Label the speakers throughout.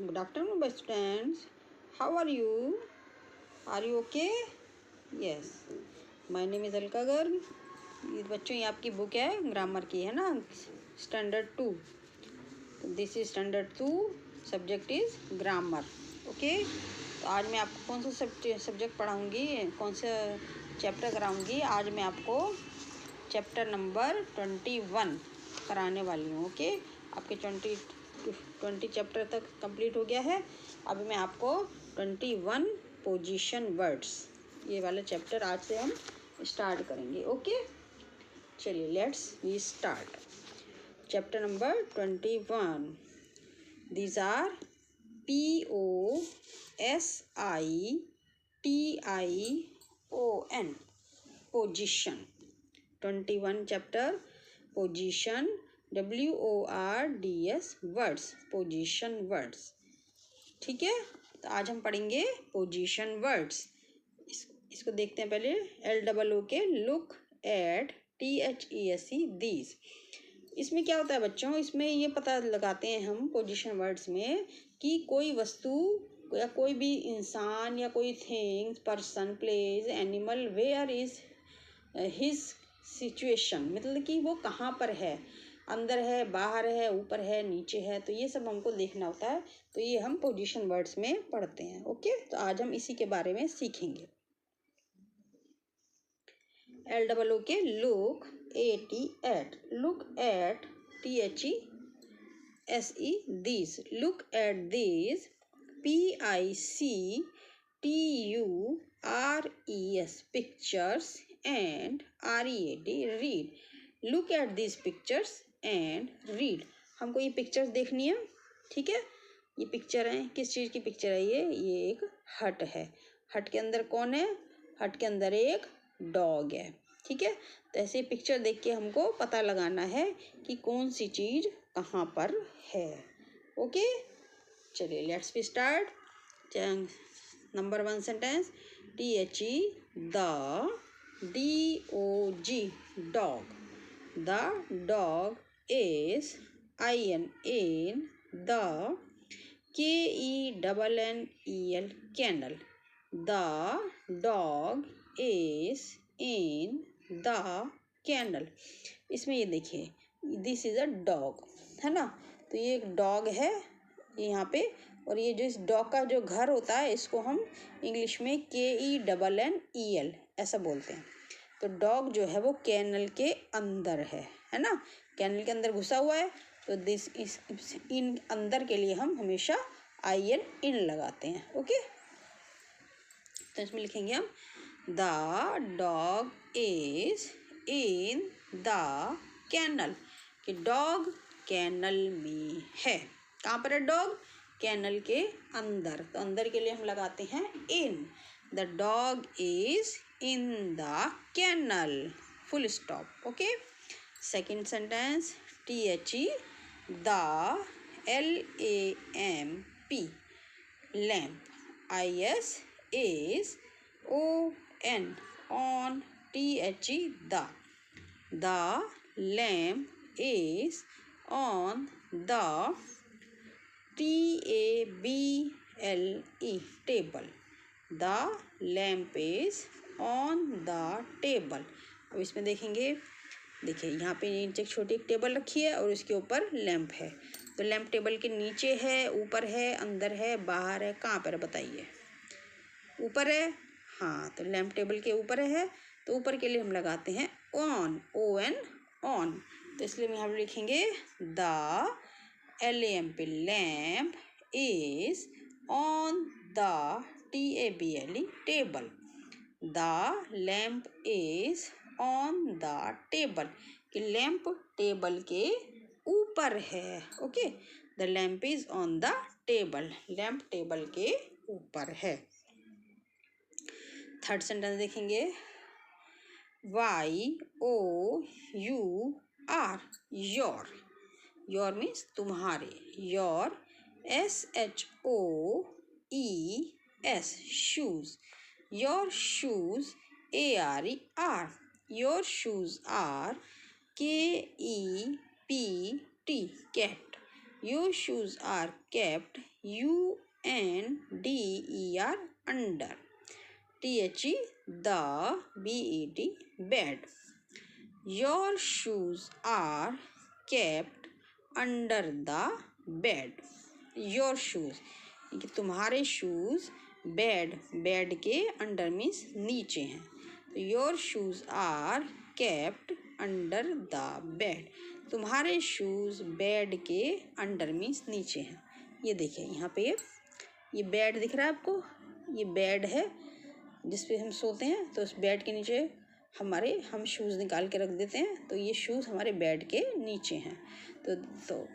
Speaker 1: Good afternoon, best students. How are you? Are you okay? Yes. My name is Alka Garg. ये बच्चों ये आपकी book है ग्रामर की, है ना, standard 2. This is standard 2. Subject is grammar. Okay. तो आज मैं आपको कौन सा सब्जेक्ट पढ़ाऊँगी, कौन सा चैप्टर कराऊँगी. आज मैं आपको चैप्टर नंबर 21 कराने वाली हूँ. ओके. आपके 20 चैप्टर तक कंप्लीट हो गया है. अभी मैं आपको 21 पोजीशन वर्ड्स ये वाला चैप्टर आज से हम स्टार्ट करेंगे. ओके. चलिए let's we start. Chapter number 21. These are POSITION position. 21 chapter position WORDS words, position words. ठीक है. तो आज हम पढ़ेंगे पोजीशन वर्ड्स. इसको देखते हैं पहले. LOO के लुक एट, THESE दीज. इसमें क्या होता है बच्चों, इसमें ये पता लगाते हैं हम पोजीशन वर्ड्स में कि कोई वस्तु या कोई भी इंसान या कोई things, person, place, animal, where is his situation. मतलब कि वो कहाँ पर है, अंदर है, बाहर है, ऊपर है, नीचे है. तो ये सब हमको देखना होता है. तो ये हम पोजीशन वर्ड्स में पढ़ते हैं. ओके. तो आज हम इसी के बारे में सीखेंगे. LOO के look at, look at, THESE these, look at these, PICTURES pictures and READ read. Look at these pictures and read. हमको ये पिक्चर्स देखनी है. ठीक है. ये पिक्चर है, किस चीज़ की पिक्चर है ये एक हट है. हट के अंदर कौन है, हट के अंदर एक डॉग है. ठीक है. तो ऐसे पिक्चर देख के हमको पता लगाना है कि कौन सी चीज़ कहाँ पर है. ओके. चलिए let's be start. Number 1 sentence. THE DOG dog. The dog is IN the KENNEL kennel. The dog is in the kennel. इसमें ये देखिए, दिस इज अ डॉग, है ना. तो ये एक डॉग है यहाँ पे. और ये जो इस डॉग का जो घर होता है इसको हम इंग्लिश में KENNEL ऐसा बोलते हैं. तो डॉग जो है वो कैनल के अंदर है ना. कैनल के अंदर घुसा हुआ है. तो दिस इस इन अंदर के लिए हम हमेशा IN इन लगाते हैं. ओके. तो इसमें लिखेंगे हम the dog is in the kennel. कि डॉग कैनल में है. कहाँ पर है डॉग, कैनल के अंदर. तो अंदर के लिए हम लगाते हैं in. The dog is in the kennel, full stop. Okay. Second sentence. THE the LAMP lamp. ISAON on. THE the lamp is on the TABLE table. The lamp is on the table. अब इसमें देखेंगे, देखिए यहाँ पे नीचे एक छोटी एक टेबल रखी है और उसके ऊपर लैंप है. तो लैंप टेबल के नीचे है, ऊपर है, अंदर है, बाहर है, कहाँ पर बताइए. ऊपर है. हाँ. तो लैंप टेबल के ऊपर है. तो ऊपर के लिए हम लगाते हैं ऑन, ON ऑन. तो इसलिए हम यहाँ पर लिखेंगे the LAMP lamp is on the TABLE table. The lamp is on the table. कि लैंप टेबल के ऊपर है. Okay. The lamp is on the table. Lamp table के ऊपर है. थर्ड सेंटेंस देखेंगे. YOUR योर मीन्स तुम्हारे. Your SHOES shoes. Your shoes ARER. Your shoes are KEPT cat. Your shoes are kept UNDER under. THE the BED bed. Your shoes are kept under the bed. Your shoes तुम्हारे shoes bed के under means नीचे हैं, तो your shoes are kept under the bed. तुम्हारे shoes bed के under means नीचे हैं। ये देखिए यहाँ पे ये बेड दिख रहा है आपको, ये बेड है जिस पे हम सोते हैं, तो उस बेड के नीचे हम शूज़ निकाल के रख देते हैं, तो ये शूज़ हमारे बेड के नीचे हैं। तो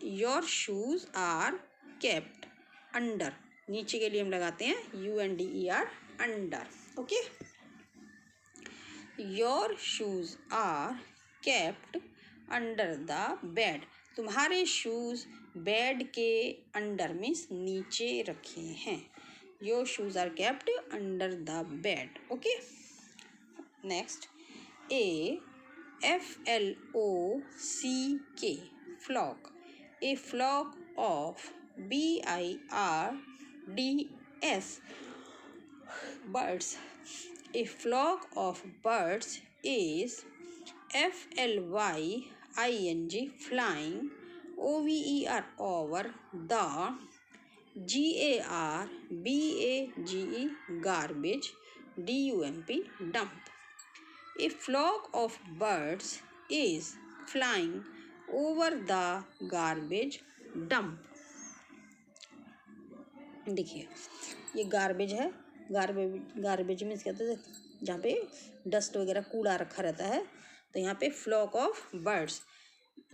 Speaker 1: your shoes are kept under, नीचे के लिए हम लगाते हैं UNDER under. Okay, your shoes are kept under the bed. तुम्हारे शूज़ बेड के अंडर मीन्स नीचे रखे हैं। Your shoes are kept under the bed. Okay, next FLOCK flock, a flock of BIRDS birds. A flock of birds is FLYING flying OVER over the GARBAGE garbage DUMP dump. A flock of birds is flying over the garbage dump. देखिए ये garbage है, garbage means कहते हैं जहाँ पे dust वगैरह कूड़ा रखा रहता है, तो यहाँ पे फ्लॉक ऑफ बर्ड्स,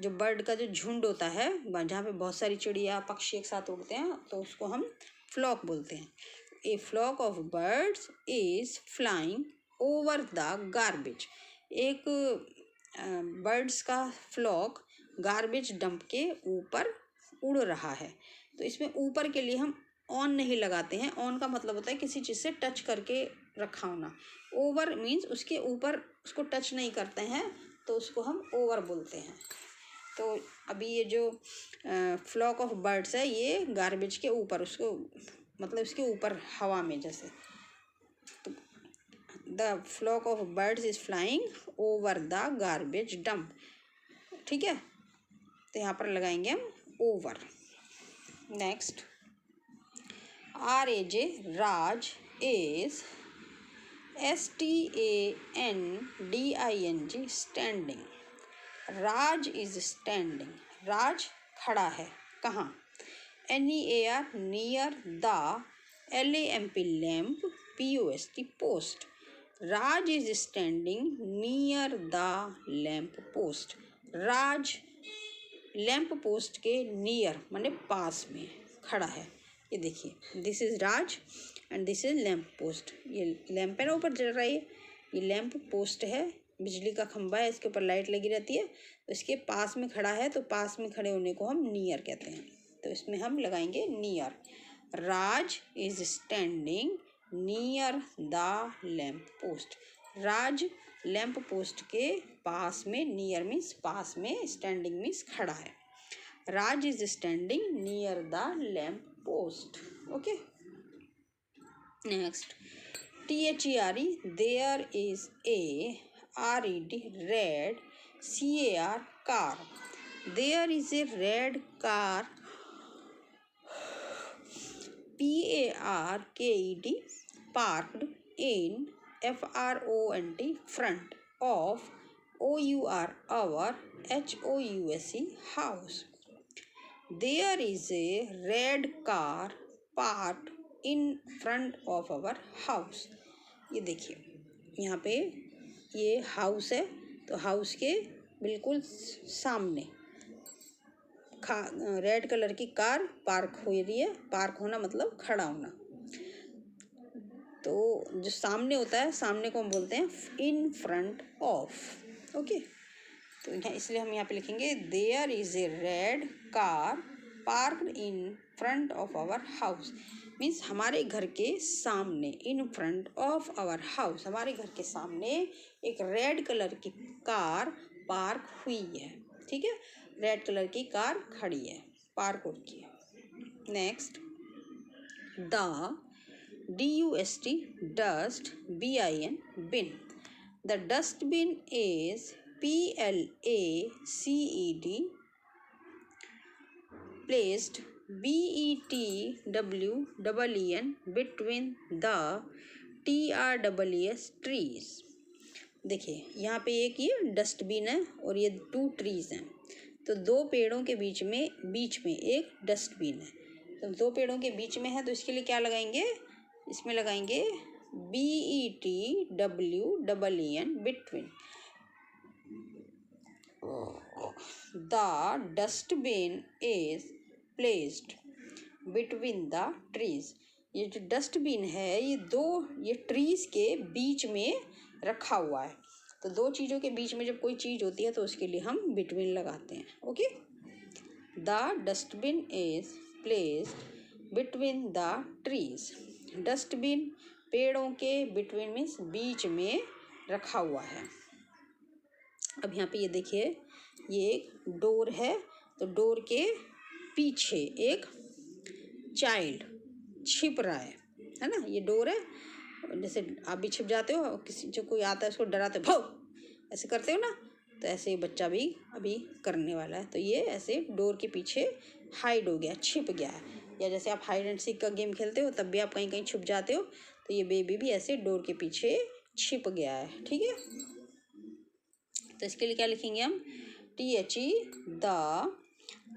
Speaker 1: जो बर्ड का जो झुंड होता है जहाँ पे बहुत सारी चिड़िया पक्षी एक साथ उड़ते हैं, तो उसको हम फ्लॉक बोलते हैं। A flock of birds is flying over the garbage, एक बर्ड्स का फ्लॉक गार्बेज डंप के ऊपर उड़ रहा है। तो इसमें ऊपर के लिए हम ऑन नहीं लगाते हैं, ऑन का मतलब होता है किसी चीज़ से टच करके रखा होना, ओवर मीन्स उसके ऊपर उसको टच नहीं करते हैं, तो उसको हम ओवर बोलते हैं। तो अभी ये जो फ्लॉक ऑफ बर्ड्स है ये गार्बेज के ऊपर, उसको मतलब उसके ऊपर हवा में जैसे, तो the flock of birds is flying over the garbage dump. ठीक है, तो यहाँ पर लगाएंगे हम over. Next RAJ Raj is STANDING standing. Raj is standing, Raj खड़ा है कहाँ? NEAR near the LAMP lamp POST post. Raj is standing near the lamp post. Raj lamp post के नियर माने पास में खड़ा है। ये देखिए this is Raj and this is lamp post. ये लैम्प है ना ऊपर जल रहा है, ये लैम्प पोस्ट है, बिजली का खंभा है, इसके ऊपर लाइट लगी रहती है, तो इसके पास में खड़ा है, तो पास में खड़े होने को हम नियर कहते हैं, तो इसमें हम लगाएंगे near. Raj is standing near the lamp post. Raj lamp post के पास में, नियर मीन्स पास में, स्टैंडिंग मीन्स खड़ा है। Raj is standing near the lamp post. Okay, next THERE there is a RED red CAR car. There is a red car PARKED parked in FRONT front of OUR our HOUSE house. There is a red car parked in front of our house. ये देखिए यहाँ पे ये house है, तो house के बिल्कुल सामने रेड कलर की कार पार्क हो रही है। पार्क होना मतलब खड़ा होना, तो जो सामने होता है, सामने को हम बोलते हैं इन फ्रंट ऑफ। ओके, तो यहाँ इसलिए हम यहाँ पे लिखेंगे there is a red car parked in front of our house, means हमारे घर के सामने, in front of our house, हमारे घर के सामने एक रेड कलर की कार पार्क हुई है। ठीक है, रेड कलर की कार खड़ी है, पार्क हो रही है। Next the, DUST, dust, BIN, bin. The dustbin is PLACED, placed BETWEEN between the TREES trees. देखिए यहाँ पे एक ये डस्टबिन है और ये 2 ट्रीज हैं, तो 2 पेड़ों के बीच में एक डस्टबिन है। तो 2 पेड़ों के बीच में है तो इसके लिए क्या लगाएंगे, इसमें लगाएंगे BETWEEN between. The dustbin is placed between the trees. ये जो डस्टबिन है ये ट्रीज के बीच में रखा हुआ है। तो 2 चीज़ों के बीच में जब कोई चीज़ होती है तो उसके लिए हम बिटवीन लगाते हैं। Okay, the dustbin is placed between the trees. Dustbin पेड़ों के बिटवीन मीन्स बीच में रखा हुआ है। अब यहाँ पे ये देखिए ये एक डोर है, तो डोर के पीछे एक चाइल्ड छिप रहा है ना। ये डोर है, जैसे आप भी छिप जाते हो, किसी जो कोई आता है उसको डराते हो, भाग ऐसे करते हो ना, तो ऐसे ही बच्चा भी अभी करने वाला है। तो ये ऐसे डोर के पीछे हाइड हो गया, छिप गया है। या जैसे आप हाइड एंड सीक का गेम खेलते हो तब भी आप कहीं कहीं छुप जाते हो, तो ये बेबी भी ऐसे डोर के पीछे छिप गया है। ठीक है, तो इसके लिए क्या लिखेंगे हम, THE the,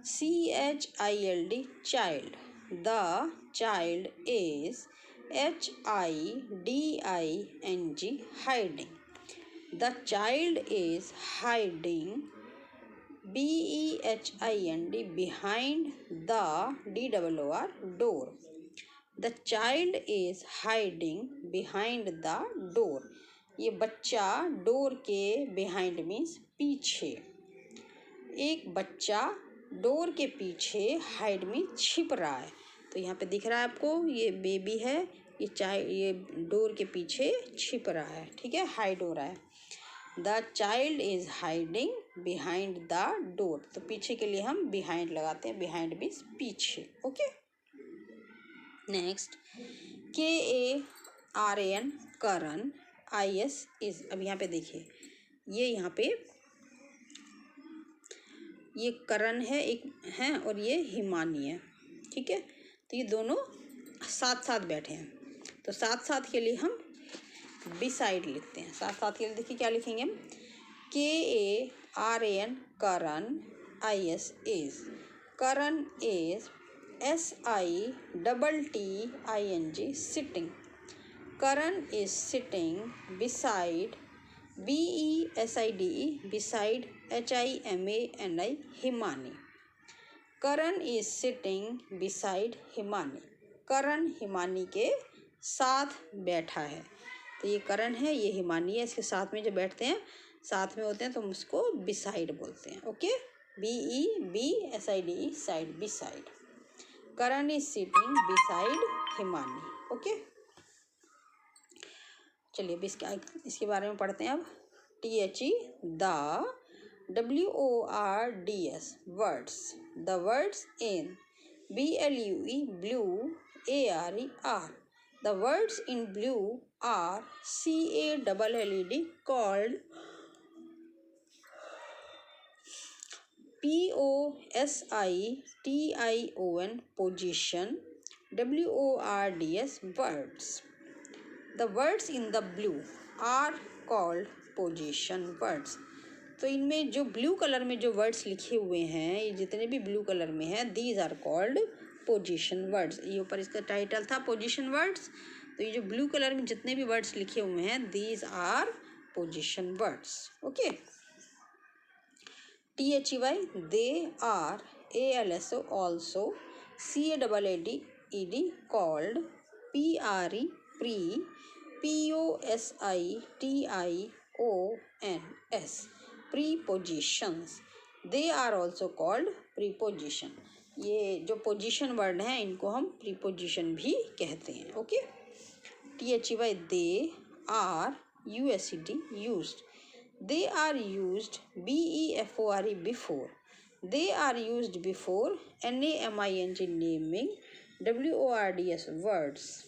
Speaker 1: CHILD child, the child is HIDING hiding, the child is hiding BEHIND behind the DOOR door. The child is hiding behind the door. ये बच्चा डोर के बिहाइंड मीन्स पीछे, एक बच्चा डोर के पीछे हाइड में छिप रहा है। तो यहाँ पे दिख रहा है आपको ये बेबी है, ये डोर के पीछे छिप रहा है। ठीक है, हाइड हो रहा है। The child is hiding behind the door, तो पीछे के लिए हम बिहाइंड लगाते हैं, बिहाइंड मीन्स पीछे। Okay, next KARAN Karan, IS is. अब यहाँ पे देखिए ये यहाँ पे ये करण है एक है और ये हिमानी है। ठीक है, तो ये दोनों साथ साथ बैठे हैं, तो साथ साथ के लिए हम बिसाइड लिखते हैं। साथ साथ के लिए देखिए क्या लिखेंगे हम, KARAN Karan, IS is. Karan is SITTING sitting. Karan is sitting beside BESIDE beside HIMANI Himani. Karan is sitting beside Himani, Karan Himani के साथ बैठा है। तो ये करण है, ये हिमानी है, इसके साथ में जो बैठते हैं साथ में होते हैं तो हम उसको बिसाइड बोलते हैं। Okay, BEBSIDE side, beside. Karan is sitting beside Himani. Okay, चलिए इसके बारे में पढ़ते हैं अब। THE the, WORDS words, the words in, BLUE blue, ARE are. The words in blue are CALLED called, POSITION position, WORDS words. The words in the blue are called position words. तो इनमें जो blue colour में जो words लिखे हुए हैं, ये जितने भी ब्लू कलर में हैं, these are called position words. ये ऊपर इसका टाइटल था position words, तो ये जो ब्लू कलर में जितने भी वर्ड्स लिखे हुए हैं these are position words. Okay. THEY they are, ALSO also, CADDED called, PRE pre, POSITIONS prepositions. They are also called preposition. ये जो पोजीशन वर्ड हैं इनको हम प्रीपोजिशन भी कहते हैं। Okay, THEY they are USED used. They are used BEFORE before. They are used before NAMING naming WORDS words.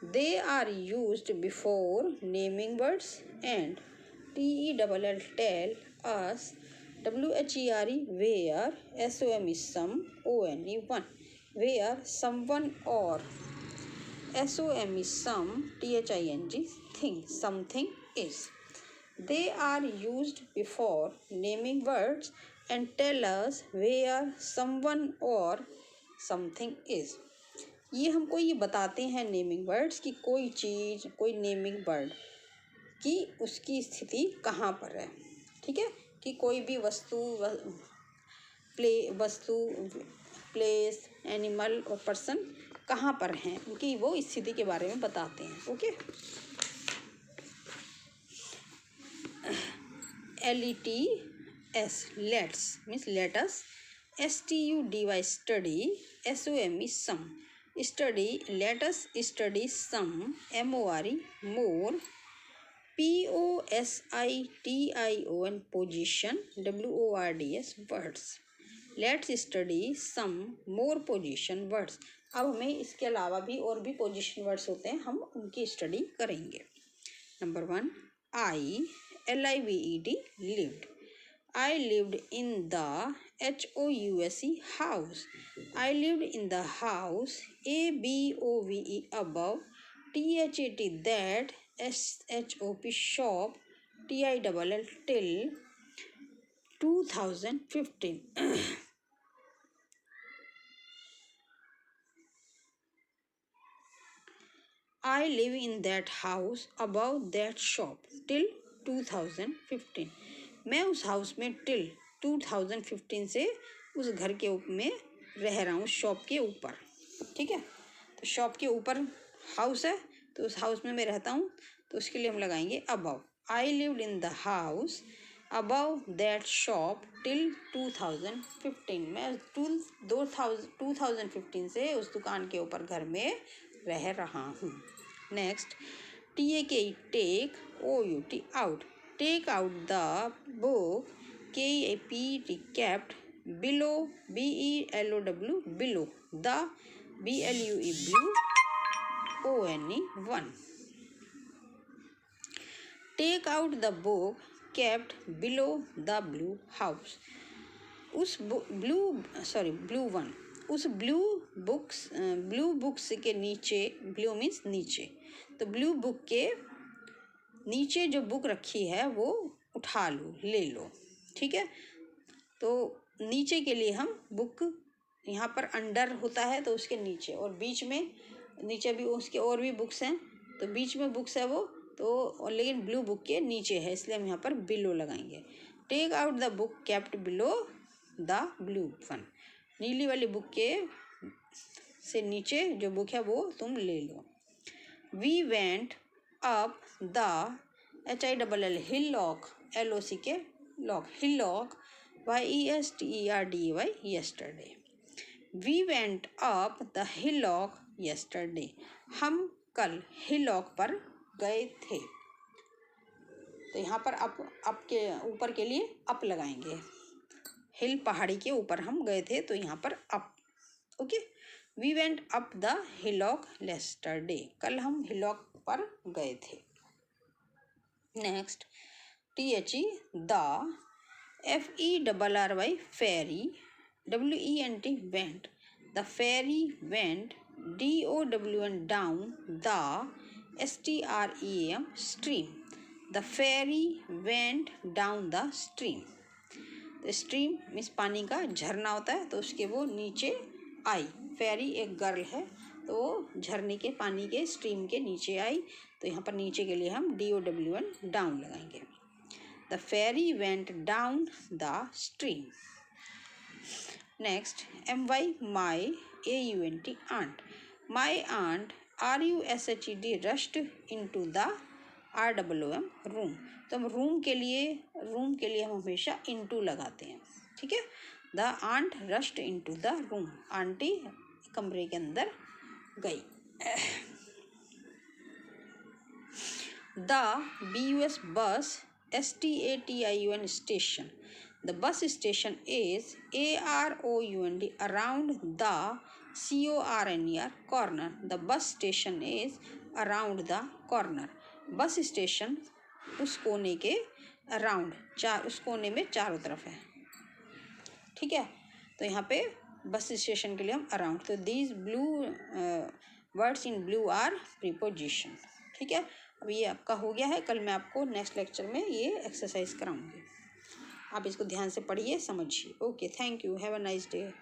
Speaker 1: They are used before naming words and TELL tell us WHERE where SOM is some ONE one where someone or SOM is some THING thing something is. They are used before naming words and tell us where someone or something is. ये हमको ये बताते हैं naming words कि कोई चीज़ कोई naming word कि उसकी स्थिति कहाँ पर है। ठीक है, कि कोई भी वस्तु प्लेस एनिमल और पर्सन कहाँ पर हैं, उनकी वो स्थिति के बारे में बताते हैं। Okay, LETS let's means let us, STUDY study, SOM is some study, let us study some, MORE more, POSITION position, WORDS words. Let's study some more position words. अब हमें इसके अलावा भी और भी पोजिशन वर्ड्स होते हैं, हम उनकी स्टडी करेंगे। Number 1, LIVED lived. I lived in the HOUSE house. I lived in the house. ABOVE above. THAT that. SHOP shop. TILL till. 2015. I live in that house above that shop till 2015. मैं उस house में till 2015 से उस घर के में रह रहा हूँ, शॉप के ऊपर। ठीक है, तो शॉप के ऊपर हाउस है, तो उस हाउस में मैं रहता हूँ, तो उसके लिए हम लगाएंगे above. I lived in the house above that shop till 2015। मैं 2015 से उस दुकान के ऊपर घर में रह रहा हूँ। Next, TAKE take, OUT out. Take out the book, KEPT kept, below, BELOW below, the, BLUE blue, ONE one. Take out the book kept below the blue house. उस blue one, उस ब्लू बुक्स के नीचे, blue means नीचे, तो blue book के नीचे जो book रखी है वो उठा लो, ले लो। ठीक है, तो नीचे के लिए हम बुक, यहाँ पर अंडर होता है तो उसके नीचे, और बीच में नीचे भी उसके और भी बुक्स हैं, तो बीच में बुक्स है वो, तो लेकिन ब्लू बुक के नीचे है, इसलिए हम यहाँ पर बिलो लगाएंगे। Take out the book kept below the blue one. नीली वाली बुक के से नीचे जो बुक है वो तुम ले लो। We went up the HILL hillock, LOCK lock, hillock, YESTERDY yesterday. We went up the hillock yesterday. हम कल hillock पर गए थे, तो यहाँ पर अप के ऊपर के लिए अप लगाएंगे। हिल पहाड़ी के ऊपर हम गए थे, तो यहाँ पर up. Okay, we went up the hillock yesterday, कल हम hillock पर गए थे। Next, THE the, FERRY ferry, WENT went, the ferry went, DOWN down, the STREAM stream, the ferry went down the stream। तो स्ट्रीम मीन्स पानी का झरना होता है, तो उसके वो नीचे आई। फेरी एक गर्ल है, तो वो झरने के पानी के स्ट्रीम के नीचे आई, तो यहाँ पर नीचे के लिए हम DOWN डाउन लगाएंगे। The ferry went down the stream. Next, MY my, AUNT aunt. My aunt RUSHED rushed into the RWM room. तो हम रूम के लिए हम हमेशा इनटू लगाते हैं। ठीक है, the aunt rushed into the room, aunty कमरे के अंदर गई। The BUS bus, STATION station, the bus station is AROUND around the CORNER corner. The bus station is around the corner. Bus station उस कोने के अराउंड, उस कोने में चारों तरफ है। ठीक है, तो यहाँ पे बस स्टेशन के लिए हम अराउंड, तो these blue words in blue are preposition. ठीक है, अब ये आपका हो गया है। कल मैं आपको नेक्स्ट लेक्चर में ये एक्सरसाइज कराऊंगी। आप इसको ध्यान से पढ़िए, समझिए। Okay, thank you, have a nice day.